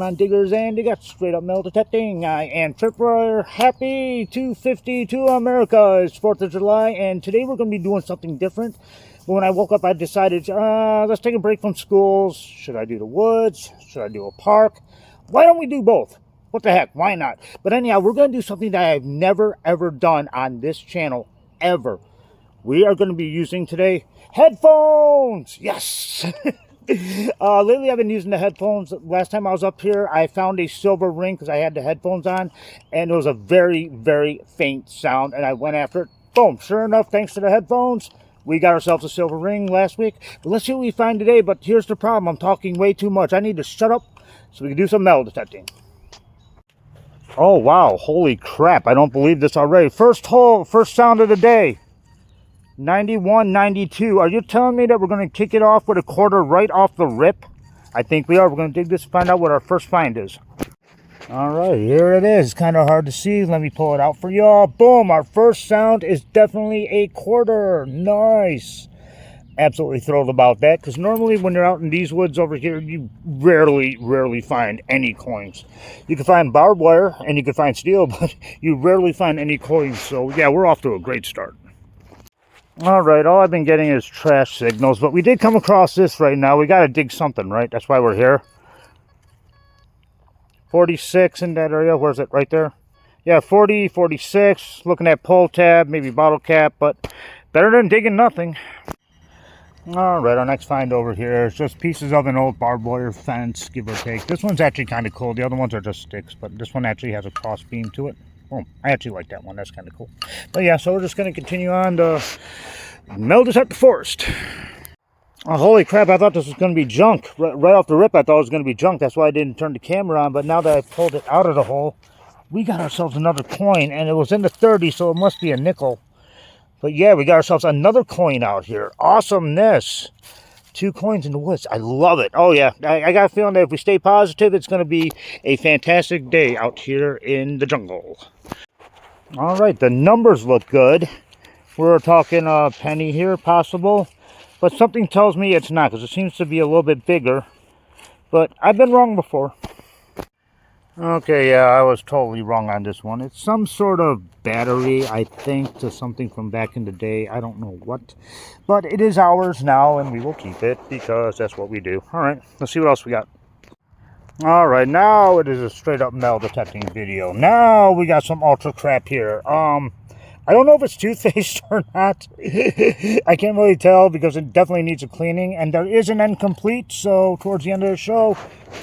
on, diggers and diggers? Straight up metal detecting. I am Tripwire. Happy 250 to America. It's 4th of July, and today we're going to be doing something different. But when I woke up, I decided, let's take a break from schools. Should I do the woods? Should I do a park? Why don't we do both? What the heck? Why not? But anyhow, we're going to do something that I've never, ever done on this channel, ever. We are going to be using today headphones. Yes. Lately I've been using the headphones. Last time I was up here, I found a silver ring because I had the headphones on, and it was a very, very faint sound, and I went after it. Boom. Sure enough, thanks to the headphones, we got ourselves a silver ring last week. But let's see what we find today. But here's the problem. I'm talking way too much. I need to shut up so we can do some metal detecting. Oh, wow. Holy crap. I don't believe this already. First sound of the day. 91, 92. Are you telling me that we're going to kick it off with a quarter right off the rip? I think we are. We're going to dig this and find out what our first find is. All right, here it is. Kind of hard to see. Let me pull it out for y'all. Boom. Our first sound is definitely a quarter. Nice. Absolutely thrilled about that, because normally when you're out in these woods over here, you rarely find any coins. You can find barbed wire and you can find steel, but you rarely find any coins. So yeah, we're off to a great start. All right, all I've been getting is trash signals, but we did come across this right now. We got to dig something, right? That's why we're here. 46 in that area. Where's it? Right there. Yeah, 40, 46. Looking at pull tab, maybe bottle cap, but better than digging nothing. All right, our next find over here is just pieces of an old barbed wire fence, give or take. This one's actually kind of cool. The other ones are just sticks, but this one actually has a cross beam to it. Oh, I actually like that one. That's kind of cool. But yeah, so we're just going to continue on to metal detect the forest. Oh, holy crap, I thought this was going to be junk. Right off the rip, I thought it was going to be junk. That's why I didn't turn the camera on. But now that I pulled it out of the hole, we got ourselves another coin. And it was in the 30s, so it must be a nickel. But yeah, we got ourselves another coin out here. Awesomeness. 2 coins in the woods. I love it. Oh yeah, I got a feeling that if we stay positive, it's going to be a fantastic day out here in the jungle. All right, the numbers look good. We're talking a penny here, possible. But something tells me it's not, because it seems to be a little bit bigger. But I've been wrong before. Okay, yeah, I was totally wrong on this one. It's some sort of battery, I think, to something from back in the day. I don't know what. But it is ours now, and we will keep it, because that's what we do. All right, let's see what else we got. All right, now it is a straight-up metal detecting video. Now we got some ultra crap here. I don't know if it's toothpaste or not. I can't really tell, because it definitely needs a cleaning. And there is an incomplete, so towards the end of the show,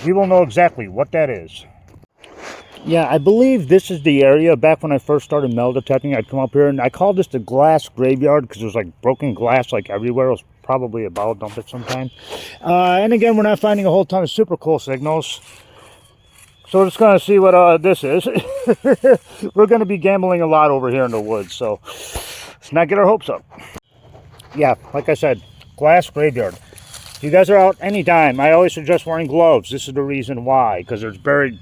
we will know exactly what that is. Yeah, I believe this is the area. Back when I first started metal detecting, I'd come up here, and I called this the glass graveyard, because there was like broken glass like everywhere. It was probably a bottle dump at some time. And again, we're not finding a whole ton of super cool signals. So we're just going to see what this is. We're going to be gambling a lot over here in the woods, so let's not get our hopes up. Yeah, like I said, glass graveyard. If you guys are out anytime, I always suggest wearing gloves. This is the reason why, because there's buried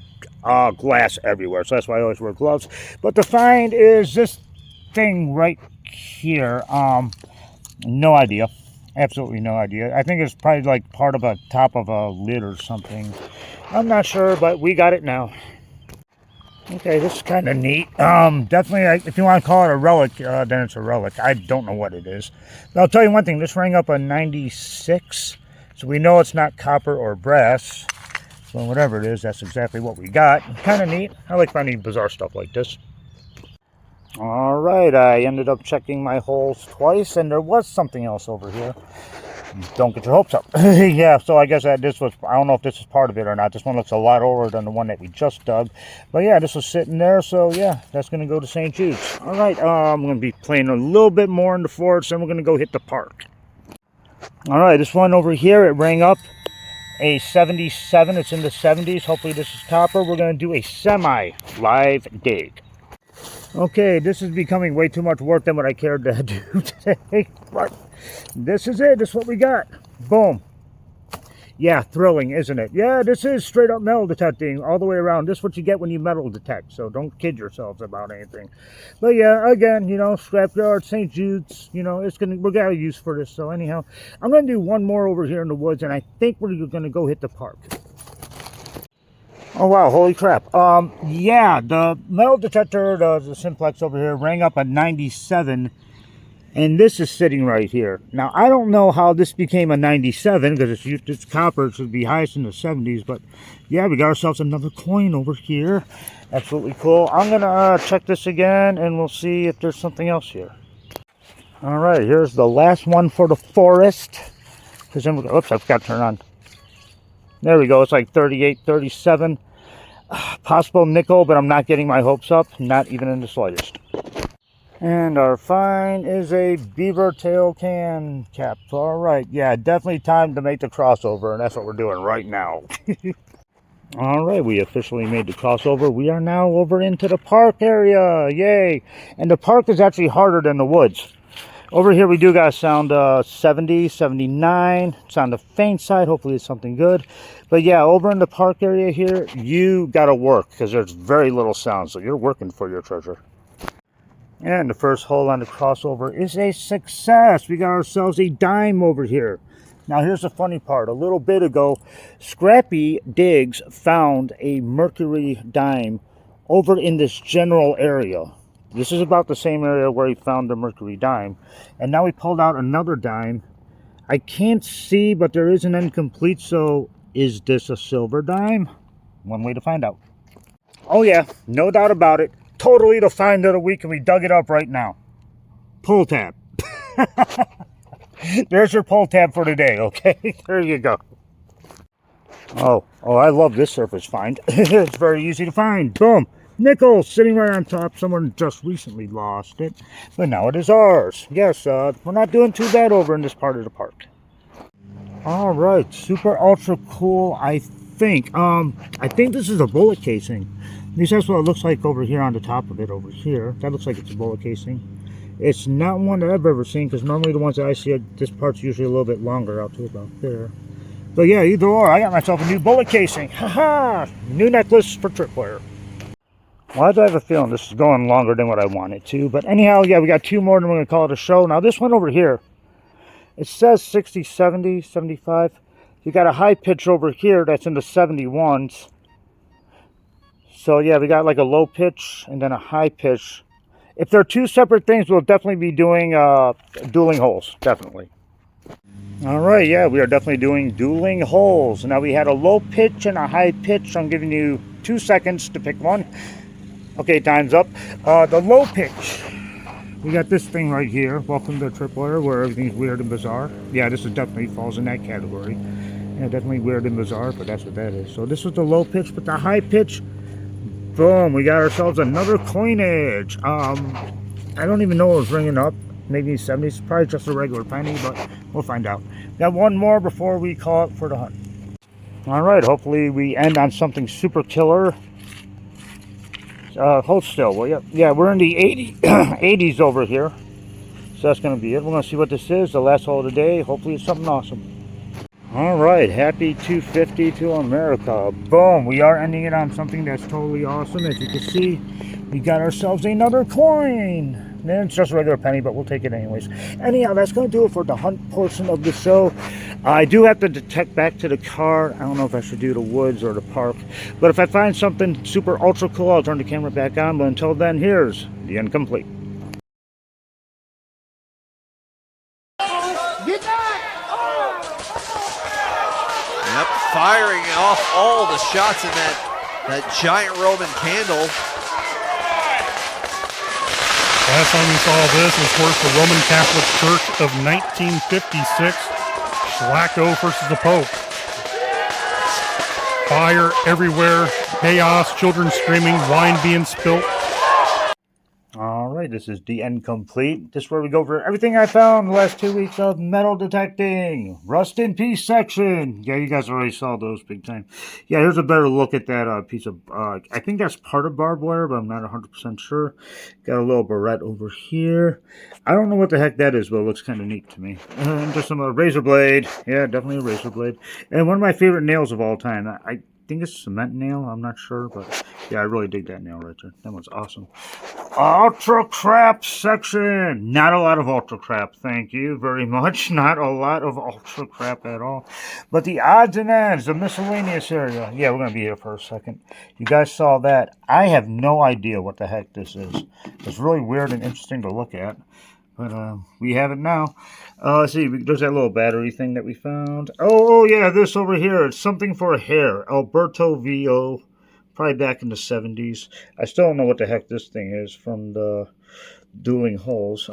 glass everywhere, so that's why I always wear gloves. But the find is this thing right here. No idea. Absolutely no idea. I think it's probably like part of a top of a lid or something. I'm not sure, but we got it now. Okay, this is kind of neat. Definitely, if you want to call it a relic, then it's a relic. I don't know what it is. But I'll tell you one thing. This rang up a 96, so we know it's not copper or brass. So whatever it is, that's exactly what we got. Kind of neat. I like finding bizarre stuff like this. All right, I ended up checking my holes twice, and there was something else over here. Don't get your hopes up. Yeah, so I guess this was, I don't know if this is part of it or not. This one looks a lot older than the one that we just dug. But yeah, this was sitting there, so yeah, that's going to go to St. Jude's. All right, I'm going to be playing a little bit more in the forest, and we're going to go hit the park. All right, this one over here, it rang up a 77. It's in the 70s. Hopefully this is copper. We're going to do a semi-live dig. Okay, this is becoming way too much work than what I cared to do today. But this is it. This is what we got. Boom. Yeah, thrilling, isn't it? Yeah, this is straight up metal detecting all the way around. This is what you get when you metal detect, so don't kid yourselves about anything. But yeah, again, you know, scrapyard, St. Jude's, you know, we're got a use for this. So anyhow, I'm going to do one more over here in the woods, and I think we're going to go hit the park. Oh wow, holy crap. Yeah, the metal detector, the simplex over here, rang up at 97, and this is sitting right here. Now, I don't know how this became a 97, because it's copper, it should be highest in the 70s, but yeah, we got ourselves another coin over here. Absolutely cool. I'm gonna check this again, and we'll see if there's something else here. All right, here's the last one for the forest. Because then, oops, I forgot to turn on. There we go, it's like 38, 37. Possible nickel, but I'm not getting my hopes up, not even in the slightest. And our find is a beaver tail can cap. All right, yeah, definitely time to make the crossover, and that's what we're doing right now. All right, we officially made the crossover. We are now over into the park area, yay. And the park is actually harder than the woods. Over here we do got a sound 70, 79. It's on the faint side. Hopefully it's something good. But yeah, over in the park area here, you got to work because there's very little sound. So you're working for your treasure. And the first hole on the crossover is a success. We got ourselves a dime over here. Now here's the funny part. A little bit ago, Scrappy Diggs found a mercury dime over in this general area. This is about the same area where he found the mercury dime. And now we pulled out another dime. I can't see, but there is an incomplete. So is this a silver dime? One way to find out. Oh yeah, no doubt about it. Totally the find of the week, and we dug it up right now. Pull tab. There's your pull tab for today, okay? There you go. Oh, I love this surface find. It's very easy to find. Boom. Nickel sitting right on top. Someone just recently lost it, but now it is ours. Yes, we're not doing too bad over in this part of the park. All right, super ultra cool. I think this is a bullet casing. At least that's what it looks like over here on the top of it over here. That looks like it's a bullet casing. It's not one that I've ever seen, because normally the ones that I see, this part's usually a little bit longer out to about there. But yeah, either or, I got myself a new bullet casing. Haha! New necklace for tripwire. Why do I have a feeling this is going longer than what I want it to? But anyhow, yeah, we got two more and we're going to call it a show. Now this one over here, it says 60, 70, 75. You got a high pitch over here that's in the 71s. So yeah, we got like a low pitch and then a high pitch. If they're two separate things, we'll definitely be doing dueling holes, definitely. All right, yeah, we are definitely doing dueling holes. Now we had a low pitch and a high pitch. I'm giving you 2 seconds to pick one. Okay, time's up. The low pitch. We got this thing right here. Welcome to Tripwire, where everything's weird and bizarre. Yeah, this is definitely falls in that category. Yeah, definitely weird and bizarre, but that's what that is. So this was the low pitch, but the high pitch, boom, we got ourselves another coinage. I don't even know what was ringing up. Maybe 70s, probably just a regular penny, but we'll find out. Got one more before we call it for the hunt. All right, hopefully we end on something super killer. Hold still, will you? Yeah, we're in the 80s over here. So that's going to be it. We're going to see what this is, the last hole of the day. Hopefully it's something awesome. All right, happy 250 to America. Boom, we are ending it on something that's totally awesome. As you can see, we got ourselves another coin. Man, it's just a regular penny, but we'll take it anyways. Anyhow, that's going to do it for the hunt portion of the show. I do have to detect back to the car. I don't know if I should do the woods or the park. But if I find something super ultra cool, I'll turn the camera back on. But until then, here's the incomplete. Yep, firing off all the shots in that giant Roman candle. Last time we saw this was towards the Roman Catholic Church of 1956. Schlacko versus the Pope. Fire everywhere, chaos, children screaming, wine being spilt. All right, this is the incomplete. This is where we go over everything I found in the last 2 weeks of metal detecting. Rust in peace section. Yeah, you guys already saw those big time. Yeah, here's a better look at that piece of, I think that's part of barbed wire, but I'm not 100% sure. Got a little barrette over here. I don't know what the heck that is, but it looks kind of neat to me. And just some razor blade. Yeah, definitely a razor blade. And one of my favorite nails of all time. think it's cement nail. I'm not sure, but yeah, I really dig that nail right there. That one's awesome. Ultra crap section. Not a lot of ultra crap. Thank you very much. Not a lot of ultra crap at all. But the odds and ends, the miscellaneous area. Yeah, we're going to be here for a second. You guys saw that. I have no idea what the heck this is. It's really weird and interesting to look at. But we have it now. Let's see. There's that little battery thing that we found. Oh, yeah, this over here. It's something for hair. Alberto VO. Probably back in the 70s. I still don't know what the heck this thing is from the Dueling Holes.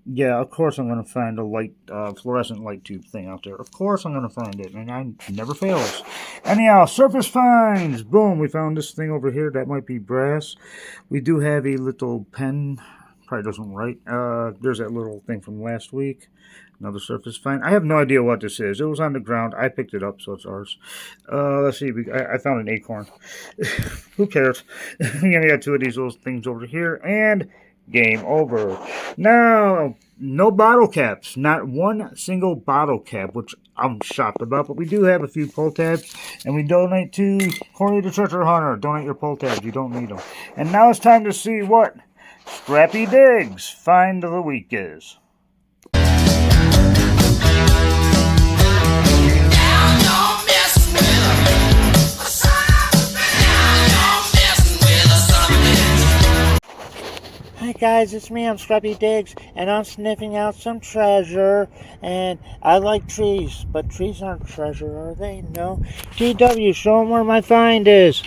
Yeah, of course I'm going to find a light, fluorescent light tube thing out there. Of course I'm going to find it, and I never fails. Anyhow, surface finds. Boom, we found this thing over here. That might be brass. We do have a little pen. Probably doesn't write. There's that little thing from last week. Another surface find. I have no idea what this is. It was on the ground. I picked it up, so it's ours. Let's see. I found an acorn. Who cares? We only got two of these little things over here. And game over. Now, no bottle caps. Not one single bottle cap, which I'm shocked about. But we do have a few pull tabs. And we donate to Corey the Treasure Hunter. Donate your pull tabs. You don't need them. And now it's time to see what Scrappy Diggs find of the week is. Hi guys, it's me, I'm Scrappy Diggs, and I'm sniffing out some treasure, and I like trees, but trees aren't treasure, are they? No. TW, show them where my find is.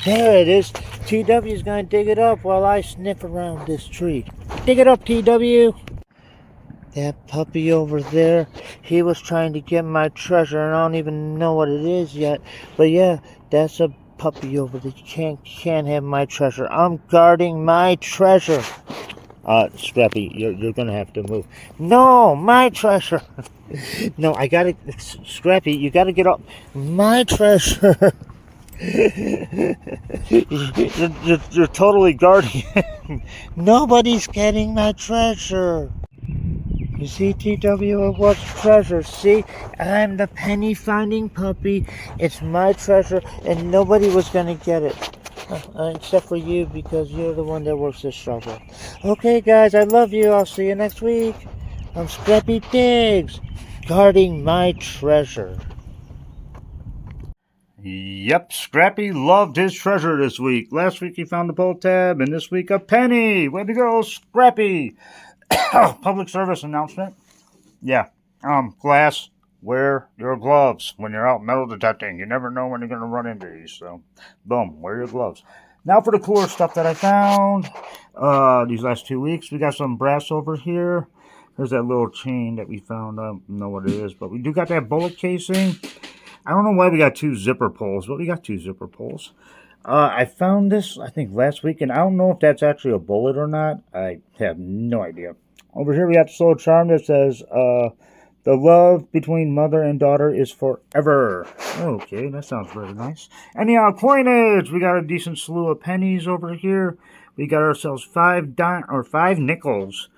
There it is. TW's gonna dig it up while I sniff around this tree. Dig it up, TW! That puppy over there, he was trying to get my treasure, and I don't even know what it is yet, but yeah, that's a puppy over there. You can't have my treasure. I'm guarding my treasure. Scrappy, you're gonna have to move. No, my treasure. No, I gotta, Scrappy, you gotta get up. My treasure. you're totally guarding it. Nobody's getting my treasure. You see, TW, it was treasure. See, I'm the penny finding puppy. It's my treasure, and nobody was gonna get it. Except for you, because you're the one that works the shovel. Okay, guys, I love you. I'll see you next week. I'm Scrappy Diggs, guarding my treasure. Yep, Scrappy loved his treasure this week. Last week he found the pull tab, and this week a penny. Way to go, Scrappy. Public service announcement. Yeah. Glass, wear your gloves when you're out metal detecting. You never know when you're going to run into these. So, boom, wear your gloves. Now for the cooler stuff that I found. These last 2 weeks, we got some brass over here. There's that little chain that we found. I don't know what it is, but we do got that bullet casing. I don't know why we got two zipper pulls, but we got two zipper pulls. I found this, I think, last week, and I don't know if that's actually a bullet or not. I have no idea. Over here, we got this little charm that says, the love between mother and daughter is forever. Okay, that sounds very nice. Anyhow, coinage. We got a decent slew of pennies over here. We got ourselves 5 nickels,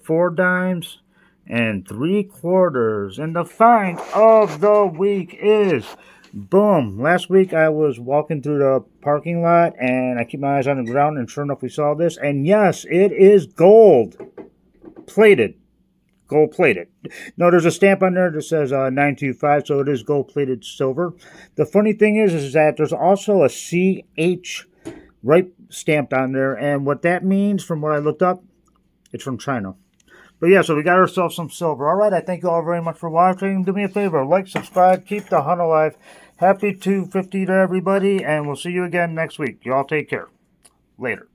4 dimes, and 3 quarters. And the find of the week is... boom. Last week I was walking through the parking lot and I keep my eyes on the ground, and sure enough we saw this. And yes, it is gold plated. Gold plated. No, there's a stamp on there that says 925, so it is gold plated silver. The funny thing is that there's also a CH right stamped on there, and what that means from what I looked up, it's from China. But yeah, so we got ourselves some silver. All right, I thank you all very much for watching. Do me a favor, like, subscribe, keep the hunt alive. Happy 250 to everybody, and we'll see you again next week. Y'all take care. Later.